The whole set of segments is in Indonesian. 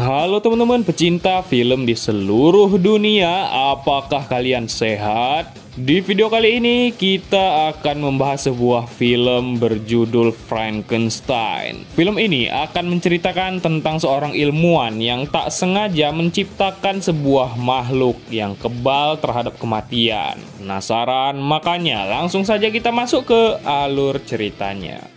Halo teman-teman pecinta film di seluruh dunia, apakah kalian sehat? Di video kali ini kita akan membahas sebuah film berjudul Frankenstein. Film ini akan menceritakan tentang seorang ilmuwan yang tak sengaja menciptakan sebuah makhluk yang kebal terhadap kematian. Penasaran? Makanya langsung saja kita masuk ke alur ceritanya.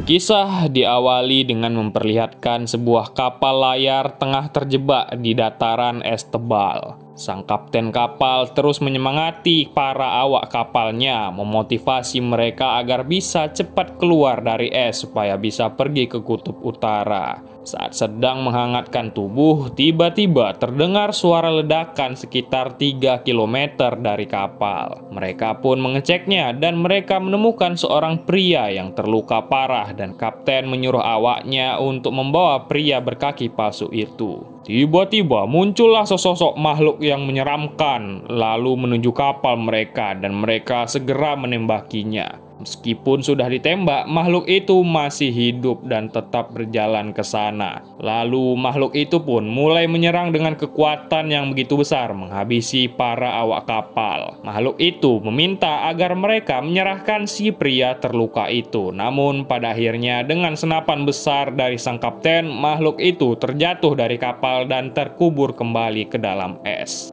Kisah diawali dengan memperlihatkan sebuah kapal layar tengah terjebak di dataran es tebal. Sang kapten kapal terus menyemangati para awak kapalnya, memotivasi mereka agar bisa cepat keluar dari es supaya bisa pergi ke kutub utara. Saat sedang menghangatkan tubuh, tiba-tiba terdengar suara ledakan sekitar 3 km dari kapal. Mereka pun mengeceknya dan mereka menemukan seorang pria yang terluka parah dan kapten menyuruh awaknya untuk membawa pria berkaki palsu itu. Tiba-tiba muncullah sesosok makhluk yang menyeramkan lalu menuju kapal mereka dan mereka segera menembakinya. Meskipun sudah ditembak, makhluk itu masih hidup dan tetap berjalan ke sana. Lalu makhluk itu pun mulai menyerang dengan kekuatan yang begitu besar, menghabisi para awak kapal. Makhluk itu meminta agar mereka menyerahkan si pria terluka itu. Namun pada akhirnya dengan senapan besar dari sang kapten, makhluk itu terjatuh dari kapal dan terkubur kembali ke dalam es.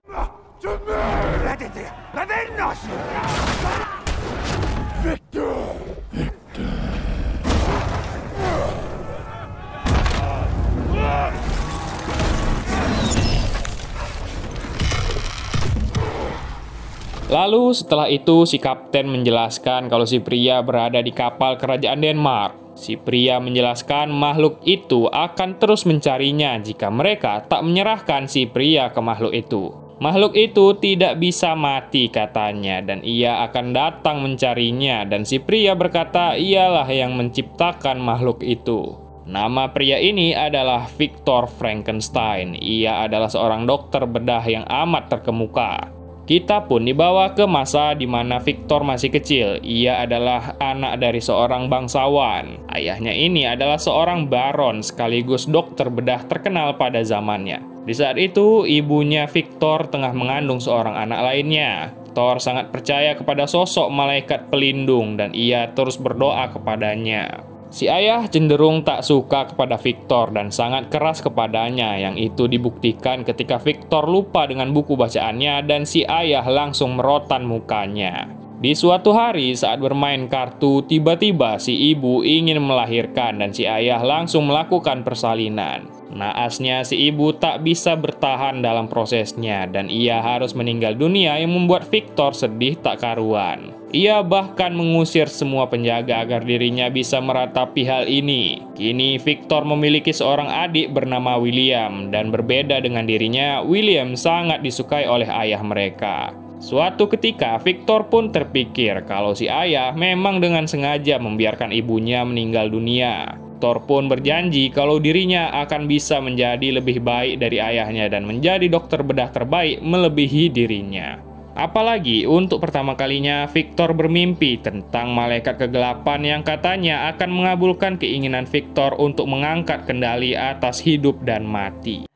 Lalu setelah itu si kapten menjelaskan kalau si pria berada di kapal kerajaan Denmark. Si pria menjelaskan makhluk itu akan terus mencarinya jika mereka tak menyerahkan si pria ke makhluk itu. Makhluk itu tidak bisa mati katanya dan ia akan datang mencarinya dan si pria berkata ialah yang menciptakan makhluk itu. Nama pria ini adalah Victor Frankenstein. Ia adalah seorang dokter bedah yang amat terkemuka. Kita pun dibawa ke masa di mana Victor masih kecil. Ia adalah anak dari seorang bangsawan. Ayahnya ini adalah seorang baron sekaligus dokter bedah terkenal pada zamannya. Di saat itu, ibunya Victor tengah mengandung seorang anak lainnya. Victor sangat percaya kepada sosok malaikat pelindung dan ia terus berdoa kepadanya. Si ayah cenderung tak suka kepada Victor dan sangat keras kepadanya, yang itu dibuktikan ketika Victor lupa dengan buku bacaannya dan si ayah langsung merotan mukanya. Di suatu hari saat bermain kartu, tiba-tiba si ibu ingin melahirkan dan si ayah langsung melakukan persalinan. Naasnya si ibu tak bisa bertahan dalam prosesnya dan ia harus meninggal dunia yang membuat Victor sedih tak karuan. Ia bahkan mengusir semua penjaga agar dirinya bisa meratapi hal ini. Kini Victor memiliki seorang adik bernama William dan berbeda dengan dirinya, William sangat disukai oleh ayah mereka. Suatu ketika Victor pun terpikir kalau si ayah memang dengan sengaja membiarkan ibunya meninggal dunia. Victor pun berjanji kalau dirinya akan bisa menjadi lebih baik dari ayahnya dan menjadi dokter bedah terbaik melebihi dirinya. Apalagi untuk pertama kalinya Victor bermimpi tentang malaikat kegelapan yang katanya akan mengabulkan keinginan Victor untuk mengangkat kendali atas hidup dan mati.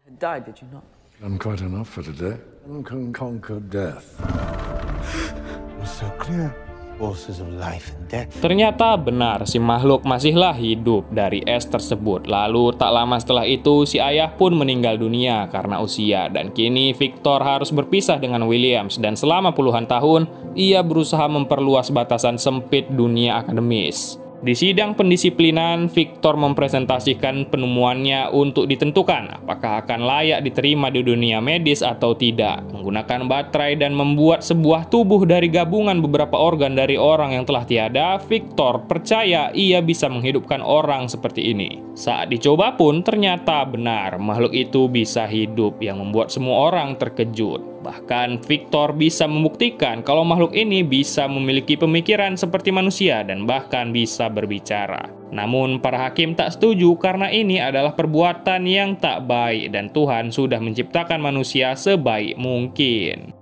Done quite enough for today. One can conquer death. It's so clear. Forces of life and death. Ternyata benar, si makhluk masihlah hidup dari es tersebut. Lalu tak lama setelah itu si ayah pun meninggal dunia karena usia. Dan kini Victor harus berpisah dengan Williams dan selama puluhan tahun ia berusaha memperluas batasan sempit dunia akademis. Di sidang pendisiplinan, Victor mempresentasikan penemuannya untuk ditentukan apakah akan layak diterima di dunia medis atau tidak. Menggunakan baterai dan membuat sebuah tubuh dari gabungan beberapa organ dari orang yang telah tiada, Victor percaya ia bisa menghidupkan orang seperti ini. Saat dicoba pun ternyata benar, makhluk itu bisa hidup yang membuat semua orang terkejut. Bahkan Victor bisa membuktikan kalau makhluk ini bisa memiliki pemikiran seperti manusia dan bahkan bisa berbicara. Namun para hakim tak setuju karena ini adalah perbuatan yang tak baik dan Tuhan sudah menciptakan manusia sebaik mungkin.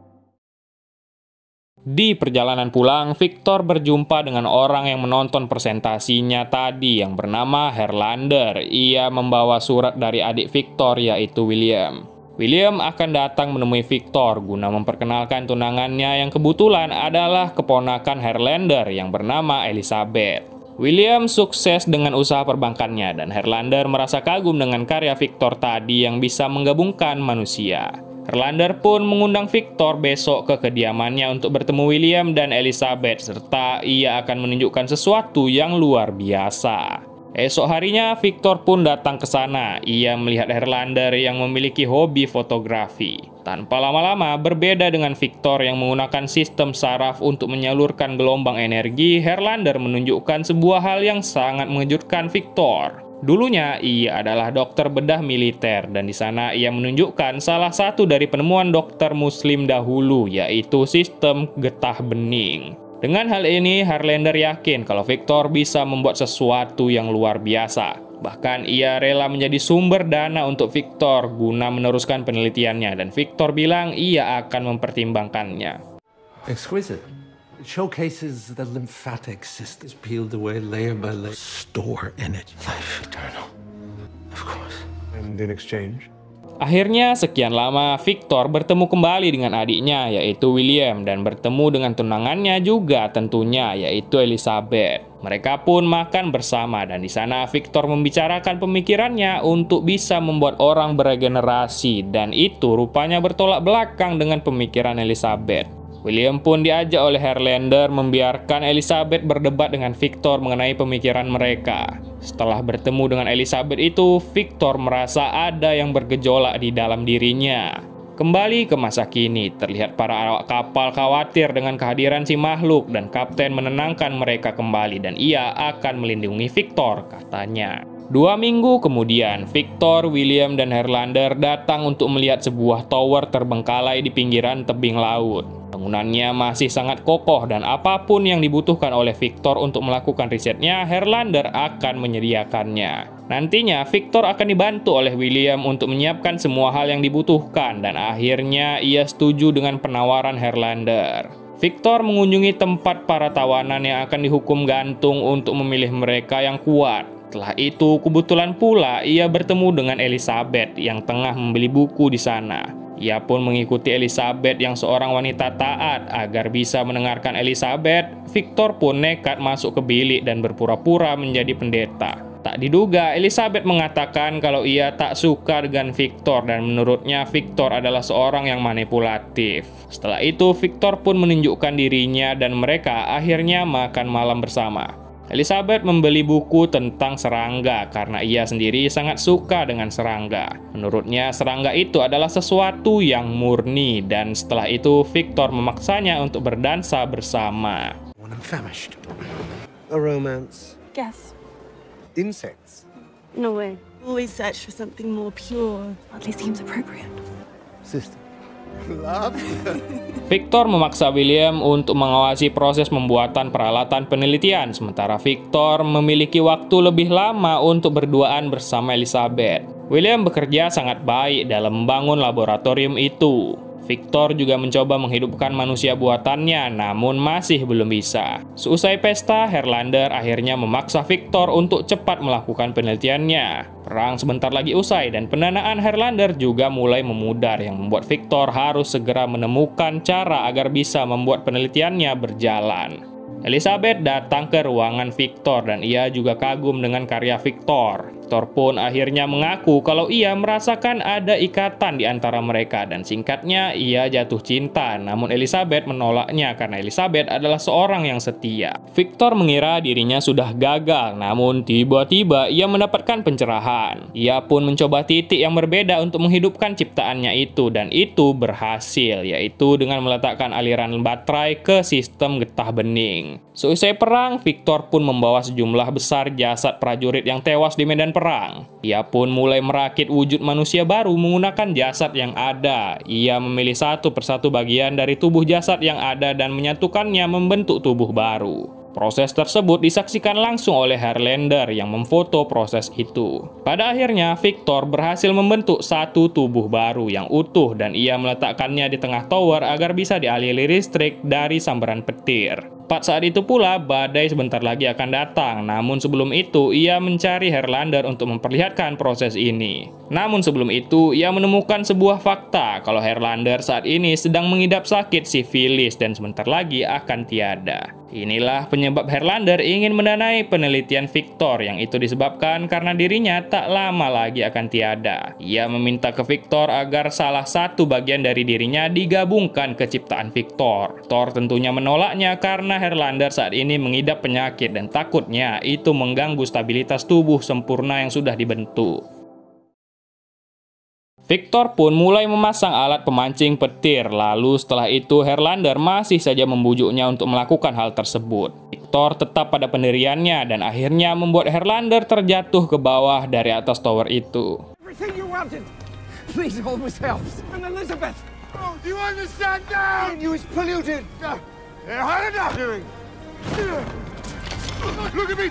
Di perjalanan pulang, Victor berjumpa dengan orang yang menonton presentasinya tadi yang bernama Herlander. Ia membawa surat dari adik Victor yaitu William. William akan datang menemui Victor guna memperkenalkan tunangannya yang kebetulan adalah keponakan Herlander yang bernama Elizabeth. William sukses dengan usaha perbankannya dan Herlander merasa kagum dengan karya Victor tadi yang bisa menggabungkan manusia. Herlander pun mengundang Victor besok ke kediamannya untuk bertemu William dan Elizabeth serta ia akan menunjukkan sesuatu yang luar biasa. Esok harinya Victor pun datang ke sana. Ia melihat Herlander yang memiliki hobi fotografi. Tanpa lama-lama, berbeda dengan Victor yang menggunakan sistem saraf untuk menyalurkan gelombang energi, Herlander menunjukkan sebuah hal yang sangat mengejutkan Victor. Dulunya ia adalah dokter bedah militer dan di sana ia menunjukkan salah satu dari penemuan dokter muslim dahulu yaitu sistem getah bening. Dengan hal ini Herlander yakin kalau Victor bisa membuat sesuatu yang luar biasa. Bahkan ia rela menjadi sumber dana untuk Victor guna meneruskan penelitiannya dan Victor bilang ia akan mempertimbangkannya. Exquisite. It showcases the lymphatic system is peeled away layer by layer. Store energy. Life eternal. Of course. And in exchange? Akhirnya sekian lama Victor bertemu kembali dengan adiknya yaitu William dan bertemu dengan tunangannya juga tentunya yaitu Elizabeth. Mereka pun makan bersama dan di sana Victor membicarakan pemikirannya untuk bisa membuat orang beregenerasi dan itu rupanya bertolak belakang dengan pemikiran Elizabeth. William pun diajak oleh Herlander membiarkan Elizabeth berdebat dengan Victor mengenai pemikiran mereka. Setelah bertemu dengan Elizabeth itu, Victor merasa ada yang bergejolak di dalam dirinya. Kembali ke masa kini, terlihat para awak kapal khawatir dengan kehadiran si makhluk dan kapten menenangkan mereka kembali dan ia akan melindungi Victor, katanya. 2 minggu kemudian, Victor, William, dan Herlander datang untuk melihat sebuah tower terbengkalai di pinggiran tebing laut. Bangunannya masih sangat kokoh dan apapun yang dibutuhkan oleh Victor untuk melakukan risetnya, Herlander akan menyediakannya. Nantinya, Victor akan dibantu oleh William untuk menyiapkan semua hal yang dibutuhkan dan akhirnya ia setuju dengan penawaran Herlander. Victor mengunjungi tempat para tawanan yang akan dihukum gantung untuk memilih mereka yang kuat. Setelah itu, kebetulan pula ia bertemu dengan Elizabeth yang tengah membeli buku di sana. Ia pun mengikuti Elizabeth yang seorang wanita taat. Agar bisa mendengarkan Elizabeth, Victor pun nekat masuk ke bilik dan berpura-pura menjadi pendeta. Tak diduga, Elizabeth mengatakan kalau ia tak suka dengan Victor dan menurutnya Victor adalah seorang yang manipulatif. Setelah itu, Victor pun menunjukkan dirinya dan mereka akhirnya makan malam bersama. Elizabeth membeli buku tentang serangga karena ia sendiri sangat suka dengan serangga. Menurutnya serangga itu adalah sesuatu yang murni dan setelah itu Victor memaksanya untuk berdansa bersama. When I'm famished. A romance. Guess. Insects. No way. Always search for something more pure. Hardly seems appropriate. Sister. Love. Victor memaksa William untuk mengawasi proses pembuatan peralatan penelitian, sementara Victor memiliki waktu lebih lama untuk berduaan bersama Elizabeth. William bekerja sangat baik dalam membangun laboratorium itu. Victor juga mencoba menghidupkan manusia buatannya, namun masih belum bisa. Seusai pesta, Herlander akhirnya memaksa Victor untuk cepat melakukan penelitiannya. Perang sebentar lagi usai dan pendanaan Herlander juga mulai memudar yang membuat Victor harus segera menemukan cara agar bisa membuat penelitiannya berjalan. Elizabeth datang ke ruangan Victor dan ia juga kagum dengan karya Victor. Victor pun akhirnya mengaku kalau ia merasakan ada ikatan di antara mereka dan singkatnya ia jatuh cinta. Namun Elizabeth menolaknya karena Elizabeth adalah seorang yang setia. Victor mengira dirinya sudah gagal, namun tiba-tiba ia mendapatkan pencerahan. Ia pun mencoba titik yang berbeda untuk menghidupkan ciptaannya itu dan itu berhasil, yaitu dengan meletakkan aliran baterai ke sistem getah bening. Seusai perang, Victor pun membawa sejumlah besar jasad prajurit yang tewas di medan perang. Ia pun mulai merakit wujud manusia baru menggunakan jasad yang ada. Ia memilih satu persatu bagian dari tubuh jasad yang ada dan menyatukannya membentuk tubuh baru. Proses tersebut disaksikan langsung oleh Highlander yang memfoto proses itu. Pada akhirnya, Victor berhasil membentuk satu tubuh baru yang utuh dan ia meletakkannya di tengah tower agar bisa dialiri listrik dari sambaran petir. Tepat saat itu pula, badai sebentar lagi akan datang. Namun sebelum itu, ia mencari Highlander untuk memperlihatkan proses ini. Namun sebelum itu, ia menemukan sebuah fakta kalau Highlander saat ini sedang mengidap sakit sifilis dan sebentar lagi akan tiada. Inilah penyebab Highlander ingin mendanai penelitian Victor yang itu disebabkan karena dirinya tak lama lagi akan tiada. Ia meminta ke Victor agar salah satu bagian dari dirinya digabungkan ke ciptaan Victor. Thor tentunya menolaknya karena Highlander saat ini mengidap penyakit dan takutnya itu mengganggu stabilitas tubuh sempurna yang sudah dibentuk. Victor pun mulai memasang alat pemancing petir, lalu setelah itu Highlander masih saja membujuknya untuk melakukan hal tersebut. Victor tetap pada pendiriannya dan akhirnya membuat Highlander terjatuh ke bawah dari atas tower itu. Everything you wanted. Please hold yourselves. And Elizabeth. Oh, do you understand now? You is polluted. How are you doing? Look at me!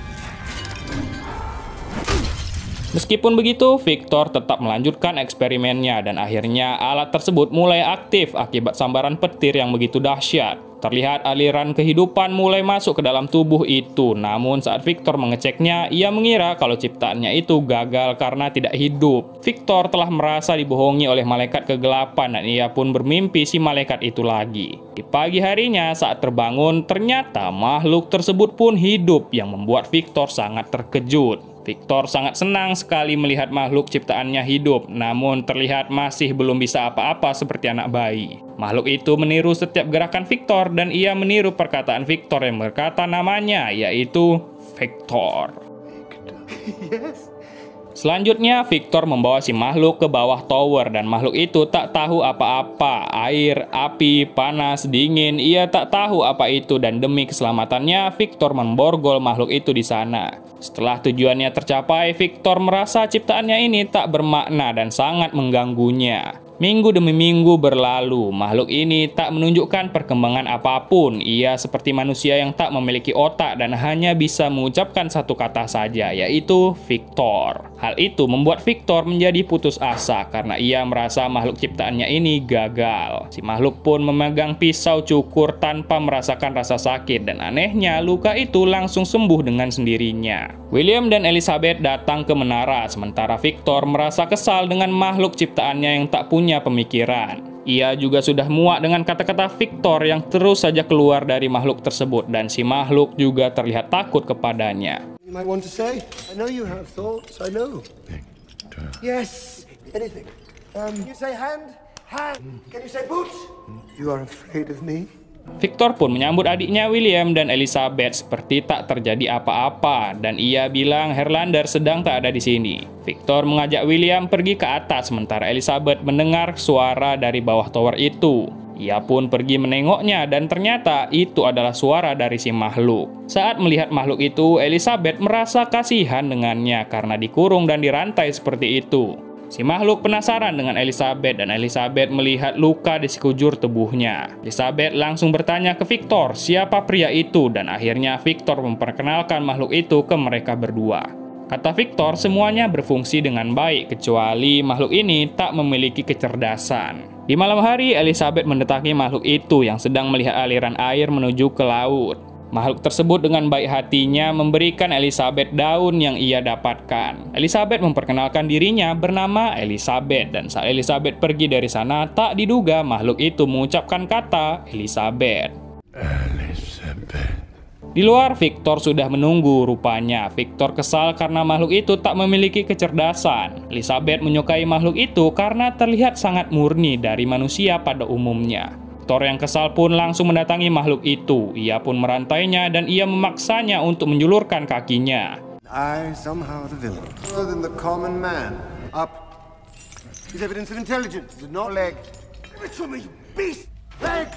Meskipun begitu, Victor tetap melanjutkan eksperimennya dan akhirnya alat tersebut mulai aktif akibat sambaran petir yang begitu dahsyat. Terlihat aliran kehidupan mulai masuk ke dalam tubuh itu, namun saat Victor mengeceknya, ia mengira kalau ciptaannya itu gagal karena tidak hidup. Victor telah merasa dibohongi oleh malaikat kegelapan dan ia pun bermimpi si malaikat itu lagi. Di pagi harinya saat terbangun, ternyata makhluk tersebut pun hidup yang membuat Victor sangat terkejut. Victor sangat senang sekali melihat makhluk ciptaannya hidup, namun terlihat masih belum bisa apa-apa seperti anak bayi. Makhluk itu meniru setiap gerakan Victor dan ia meniru perkataan Victor yang berkata namanya, yaitu Victor. Yes. Selanjutnya, Victor membawa si makhluk ke bawah tower dan makhluk itu tak tahu apa-apa. Air, api, panas, dingin, ia tak tahu apa itu dan demi keselamatannya, Victor memborgol makhluk itu di sana. Setelah tujuannya tercapai, Victor merasa ciptaannya ini tak bermakna dan sangat mengganggunya. Minggu demi minggu berlalu, makhluk ini tak menunjukkan perkembangan apapun. Ia seperti manusia yang tak memiliki otak dan hanya bisa mengucapkan satu kata saja, yaitu Victor. Hal itu membuat Victor menjadi putus asa karena ia merasa makhluk ciptaannya ini gagal. Si makhluk pun memegang pisau cukur tanpa merasakan rasa sakit dan anehnya luka itu langsung sembuh dengan sendirinya. William dan Elizabeth datang ke menara, sementara Victor merasa kesal dengan makhluk ciptaannya yang tak punya pemikiran. Ia juga sudah muak dengan kata-kata Victor yang terus saja keluar dari makhluk tersebut dan si makhluk juga terlihat takut kepadanya. You might want to say. I know you have thoughts. I know. Yes. Anything. You say hand. Hand. Can you say boot? You are afraid of me? Victor pun menyambut adiknya William dan Elizabeth seperti tak terjadi apa-apa dan ia bilang Highlander sedang tak ada di sini. Victor mengajak William pergi ke atas sementara Elizabeth mendengar suara dari bawah tower itu. Ia pun pergi menengoknya dan ternyata itu adalah suara dari si makhluk. Saat melihat makhluk itu, Elizabeth merasa kasihan dengannya karena dikurung dan dirantai seperti itu. Si makhluk penasaran dengan Elizabeth dan Elizabeth melihat luka di sekujur tubuhnya. Elizabeth langsung bertanya ke Victor siapa pria itu dan akhirnya Victor memperkenalkan makhluk itu ke mereka berdua. Kata Victor, semuanya berfungsi dengan baik kecuali makhluk ini tak memiliki kecerdasan. Di malam hari, Elizabeth mendatangi makhluk itu yang sedang melihat aliran air menuju ke laut. Makhluk tersebut dengan baik hatinya memberikan Elizabeth daun yang ia dapatkan. Elizabeth memperkenalkan dirinya bernama Elizabeth dan saat Elizabeth pergi dari sana, tak diduga makhluk itu mengucapkan kata Elizabeth. Elizabeth. Di luar, Victor sudah menunggu rupanya. Victor kesal karena makhluk itu tak memiliki kecerdasan. Elizabeth menyukai makhluk itu karena terlihat sangat murni dari manusia pada umumnya. Victor yang kesal pun langsung mendatangi makhluk itu. Ia pun merantainya dan ia memaksanya untuk menjulurkan kakinya. I somehow the villain. More than the common man. Up. Is evidence of intelligence, not leg. Give it to me, you beast! Leg!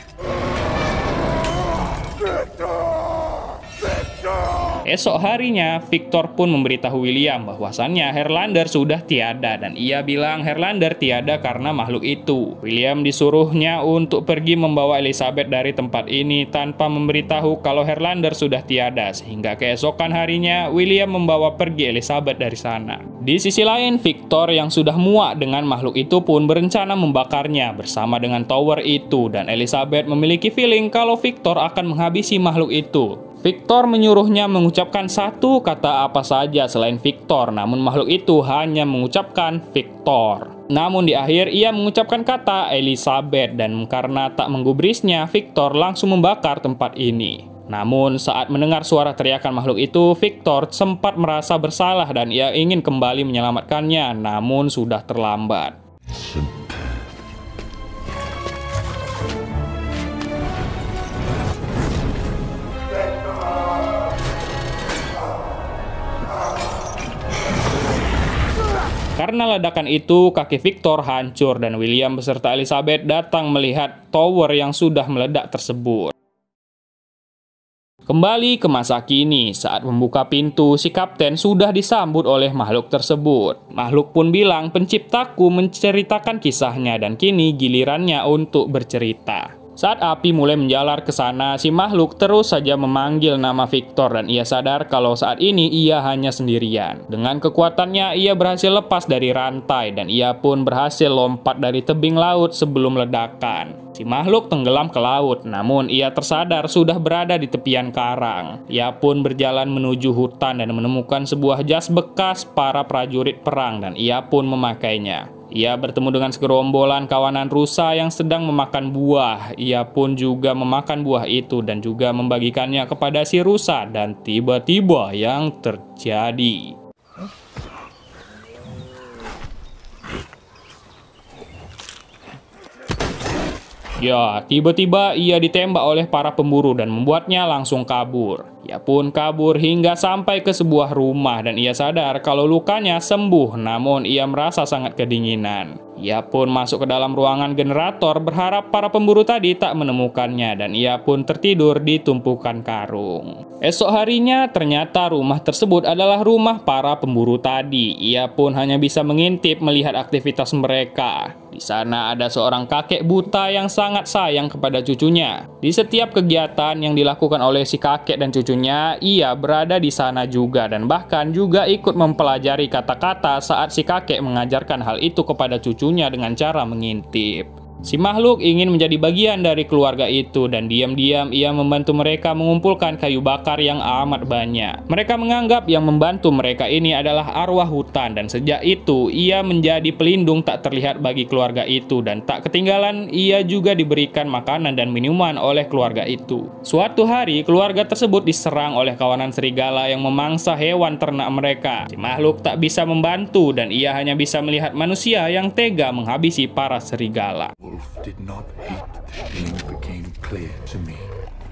Esok harinya, Victor pun memberitahu William bahwasannya Herlander sudah tiada dan ia bilang Herlander tiada karena makhluk itu. William disuruhnya untuk pergi membawa Elizabeth dari tempat ini tanpa memberitahu kalau Herlander sudah tiada, sehingga keesokan harinya William membawa pergi Elizabeth dari sana. Di sisi lain, Victor yang sudah muak dengan makhluk itu pun berencana membakarnya bersama dengan tower itu, dan Elizabeth memiliki feeling kalau Victor akan menghabisi makhluk itu. Victor menyuruhnya mengucapkan satu kata apa saja selain Victor, namun makhluk itu hanya mengucapkan Victor. Namun di akhir ia mengucapkan kata Elizabeth, dan karena tak menggubrisnya, Victor langsung membakar tempat ini. Namun saat mendengar suara teriakan makhluk itu, Victor sempat merasa bersalah dan ia ingin kembali menyelamatkannya, namun sudah terlambat. Karena ledakan itu, kaki Victor hancur dan William beserta Elizabeth datang melihat tower yang sudah meledak tersebut. Kembali ke masa kini, saat membuka pintu, si kapten sudah disambut oleh makhluk tersebut. Makhluk pun bilang penciptaku menceritakan kisahnya dan kini gilirannya untuk bercerita. Saat api mulai menjalar ke sana, si makhluk terus saja memanggil nama Victor dan ia sadar kalau saat ini ia hanya sendirian. Dengan kekuatannya, ia berhasil lepas dari rantai dan ia pun berhasil lompat dari tebing laut sebelum ledakan. Si makhluk tenggelam ke laut, namun ia tersadar sudah berada di tepian karang. Ia pun berjalan menuju hutan dan menemukan sebuah jas bekas para prajurit perang dan ia pun memakainya. Ia bertemu dengan segerombolan kawanan rusa yang sedang memakan buah. Ia pun juga memakan buah itu dan juga membagikannya kepada si rusa, dan tiba-tiba yang terjadi. Ya, tiba-tiba ia ditembak oleh para pemburu dan membuatnya langsung kabur. Ia pun kabur hingga sampai ke sebuah rumah dan ia sadar kalau lukanya sembuh, namun ia merasa sangat kedinginan. Ia pun masuk ke dalam ruangan generator berharap para pemburu tadi tak menemukannya dan ia pun tertidur di tumpukan karung. Esok harinya ternyata rumah tersebut adalah rumah para pemburu tadi. Ia pun hanya bisa mengintip melihat aktivitas mereka. Di sana ada seorang kakek buta yang sangat sayang kepada cucunya. Di setiap kegiatan yang dilakukan oleh si kakek dan cucunya, ia berada di sana juga dan bahkan juga ikut mempelajari kata-kata saat si kakek mengajarkan hal itu kepada cucunya dengan cara mengintip. Si makhluk ingin menjadi bagian dari keluarga itu dan diam-diam ia membantu mereka mengumpulkan kayu bakar yang amat banyak. Mereka menganggap yang membantu mereka ini adalah arwah hutan dan sejak itu ia menjadi pelindung tak terlihat bagi keluarga itu dan tak ketinggalan ia juga diberikan makanan dan minuman oleh keluarga itu. Suatu hari keluarga tersebut diserang oleh kawanan serigala yang memangsa hewan ternak mereka. Si makhluk tak bisa membantu dan ia hanya bisa melihat manusia yang tega menghabisi para serigala. Wolf did not hate the shame became clear to me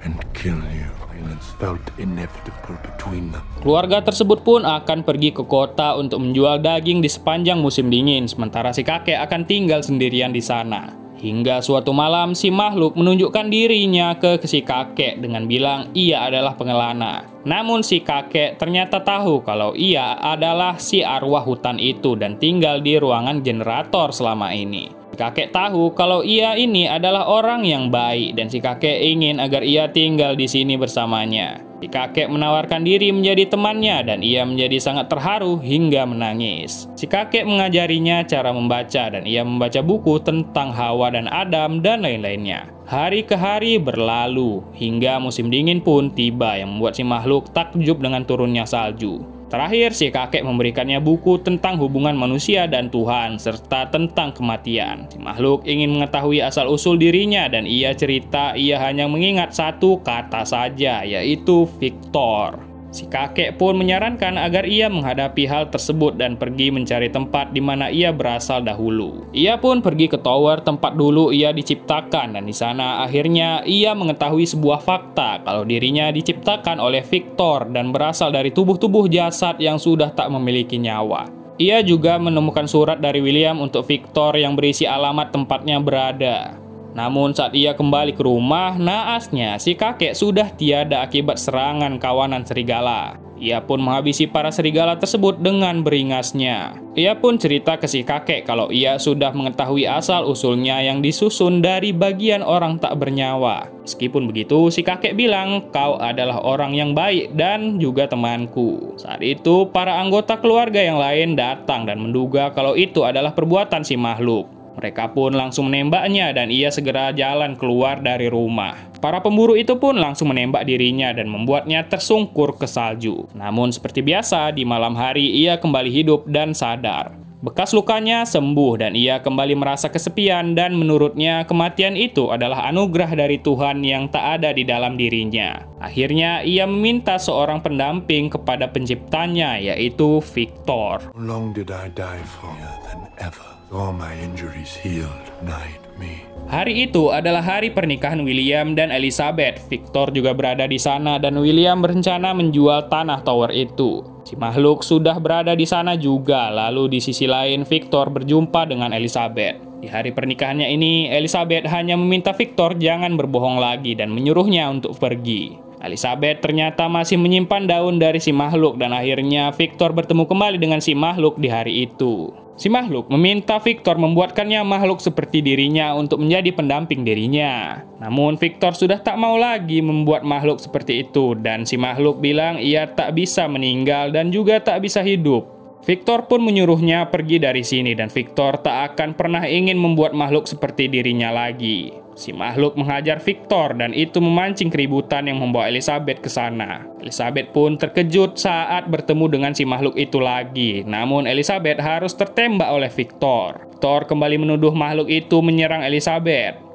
and kill you. Violence felt inevitable between them. Keluarga tersebut pun akan pergi ke kota untuk menjual daging di sepanjang musim dingin, sementara si kakek akan tinggal sendirian di sana. Hingga suatu malam si makhluk menunjukkan dirinya ke si kakek dengan bilang ia adalah pengelana. Namun si kakek ternyata tahu kalau ia adalah si arwah hutan itu dan tinggal di ruangan generator selama ini. Si kakek tahu kalau ia ini adalah orang yang baik dan si kakek ingin agar ia tinggal di sini bersamanya. Si kakek menawarkan diri menjadi temannya dan ia menjadi sangat terharu hingga menangis. Si kakek mengajarinya cara membaca dan ia membaca buku tentang Hawa dan Adam dan lain-lainnya. Hari ke hari berlalu hingga musim dingin pun tiba yang membuat si makhluk takjub dengan turunnya salju. Terakhir, si kakek memberikannya buku tentang hubungan manusia dan Tuhan, serta tentang kematian. Si makhluk ingin mengetahui asal-usul dirinya dan ia cerita ia hanya mengingat satu kata saja, yaitu Victor. Si kakek pun menyarankan agar ia menghadapi hal tersebut dan pergi mencari tempat di mana ia berasal dahulu. Ia pun pergi ke tower tempat dulu ia diciptakan dan di sana akhirnya ia mengetahui sebuah fakta kalau dirinya diciptakan oleh Victor dan berasal dari tubuh-tubuh jasad yang sudah tak memiliki nyawa. Ia juga menemukan surat dari William untuk Victor yang berisi alamat tempatnya berada. Namun saat ia kembali ke rumah, naasnya si kakek sudah tiada akibat serangan kawanan serigala. Ia pun menghabisi para serigala tersebut dengan beringasnya. Ia pun cerita ke si kakek kalau ia sudah mengetahui asal-usulnya yang disusun dari bagian orang tak bernyawa. Meskipun begitu, si kakek bilang, "Kau adalah orang yang baik dan juga temanku." Saat itu, para anggota keluarga yang lain datang dan menduga kalau itu adalah perbuatan si makhluk. Mereka pun langsung menembaknya dan ia segera jalan keluar dari rumah. Para pemburu itu pun langsung menembak dirinya dan membuatnya tersungkur ke salju. Namun seperti biasa, di malam hari ia kembali hidup dan sadar. Bekas lukanya sembuh dan ia kembali merasa kesepian dan menurutnya kematian itu adalah anugerah dari Tuhan yang tak ada di dalam dirinya. Akhirnya ia meminta seorang pendamping kepada penciptanya, yaitu Victor. How long did I die for? More than ever. All my injuries healed, night me. Hari itu adalah hari pernikahan William dan Elizabeth. Victor juga berada di sana dan William berencana menjual tanah tower itu. Si makhluk sudah berada di sana juga, lalu di sisi lain Victor berjumpa dengan Elizabeth. Di hari pernikahannya ini, Elizabeth hanya meminta Victor jangan berbohong lagi dan menyuruhnya untuk pergi. Elizabeth ternyata masih menyimpan daun dari si makhluk dan akhirnya Victor bertemu kembali dengan si makhluk di hari itu. Si makhluk meminta Victor membuatkannya makhluk seperti dirinya untuk menjadi pendamping dirinya. Namun Victor sudah tak mau lagi membuat makhluk seperti itu dan si makhluk bilang ia tak bisa meninggal dan juga tak bisa hidup. Victor pun menyuruhnya pergi dari sini dan Victor tak akan pernah ingin membuat makhluk seperti dirinya lagi. Si makhluk menghajar Victor dan itu memancing keributan yang membawa Elizabeth ke sana. Elizabeth pun terkejut saat bertemu dengan si makhluk itu lagi. Namun Elizabeth harus tertembak oleh Victor. Victor kembali menuduh makhluk itu menyerang Elizabeth.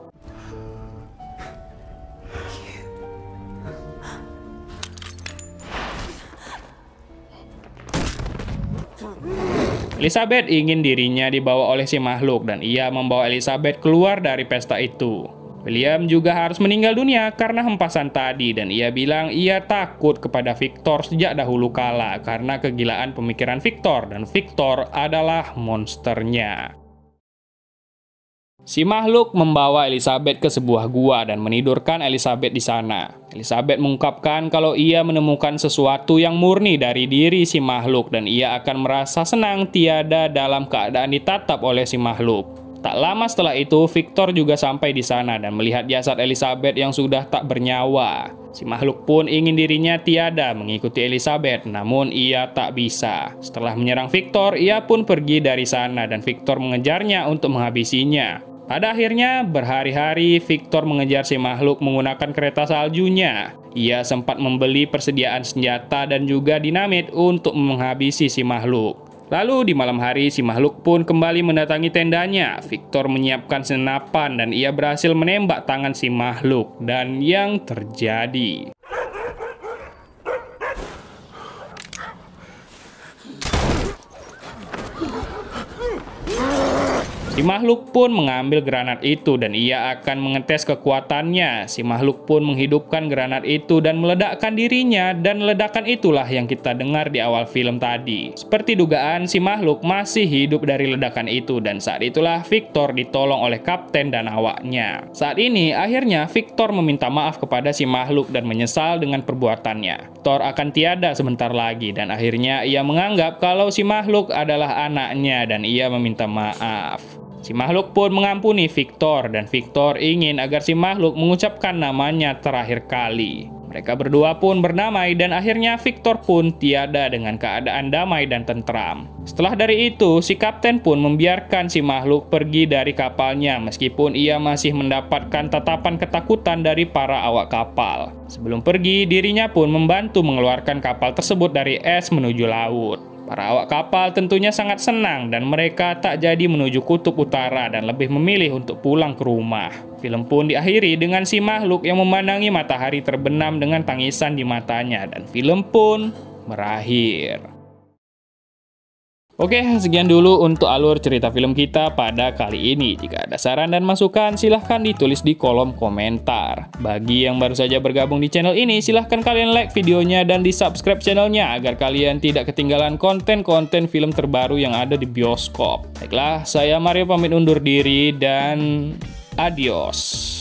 Elizabeth ingin dirinya dibawa oleh si makhluk dan ia membawa Elizabeth keluar dari pesta itu. William juga harus meninggal dunia karena hempasan tadi dan ia bilang ia takut kepada Victor sejak dahulu kala karena kegilaan pemikiran Victor dan Victor adalah monsternya. Si makhluk membawa Elizabeth ke sebuah gua dan menidurkan Elizabeth di sana. Elizabeth mengungkapkan kalau ia menemukan sesuatu yang murni dari diri si makhluk dan ia akan merasa senang tiada dalam keadaan ditatap oleh si makhluk. Tak lama setelah itu, Victor juga sampai di sana dan melihat jasad Elizabeth yang sudah tak bernyawa. Si makhluk pun ingin dirinya tiada mengikuti Elizabeth, namun ia tak bisa. Setelah menyerang Victor, ia pun pergi dari sana dan Victor mengejarnya untuk menghabisinya. Pada akhirnya, berhari-hari Victor mengejar si makhluk menggunakan kereta saljunya. Ia sempat membeli persediaan senjata dan juga dinamit untuk menghabisi si makhluk. Lalu di malam hari si makhluk pun kembali mendatangi tendanya. Victor menyiapkan senapan dan ia berhasil menembak tangan si makhluk. Dan yang terjadi... Si makhluk pun mengambil granat itu dan ia akan mengetes kekuatannya. Si makhluk pun menghidupkan granat itu dan meledakkan dirinya dan ledakan itulah yang kita dengar di awal film tadi. Seperti dugaan, si makhluk masih hidup dari ledakan itu dan saat itulah Victor ditolong oleh kapten dan awaknya. Saat ini akhirnya Victor meminta maaf kepada si makhluk dan menyesal dengan perbuatannya. Victor akan tiada sebentar lagi dan akhirnya ia menganggap kalau si makhluk adalah anaknya dan ia meminta maaf. Si makhluk pun mengampuni Victor dan Victor ingin agar si makhluk mengucapkan namanya terakhir kali. Mereka berdua pun berdamai dan akhirnya Victor pun tiada dengan keadaan damai dan tentram. Setelah dari itu, si kapten pun membiarkan si makhluk pergi dari kapalnya meskipun ia masih mendapatkan tatapan ketakutan dari para awak kapal. Sebelum pergi, dirinya pun membantu mengeluarkan kapal tersebut dari es menuju laut. Para awak kapal tentunya sangat senang dan mereka tak jadi menuju kutub utara dan lebih memilih untuk pulang ke rumah. Film pun diakhiri dengan si makhluk yang memandangi matahari terbenam dengan tangisan di matanya dan film pun berakhir. Oke, sekian dulu untuk alur cerita film kita pada kali ini. Jika ada saran dan masukan, silahkan ditulis di kolom komentar. Bagi yang baru saja bergabung di channel ini, silahkan kalian like videonya dan di-subscribe channelnya agar kalian tidak ketinggalan konten-konten film terbaru yang ada di bioskop. Baiklah, saya Mario pamit undur diri dan Adios.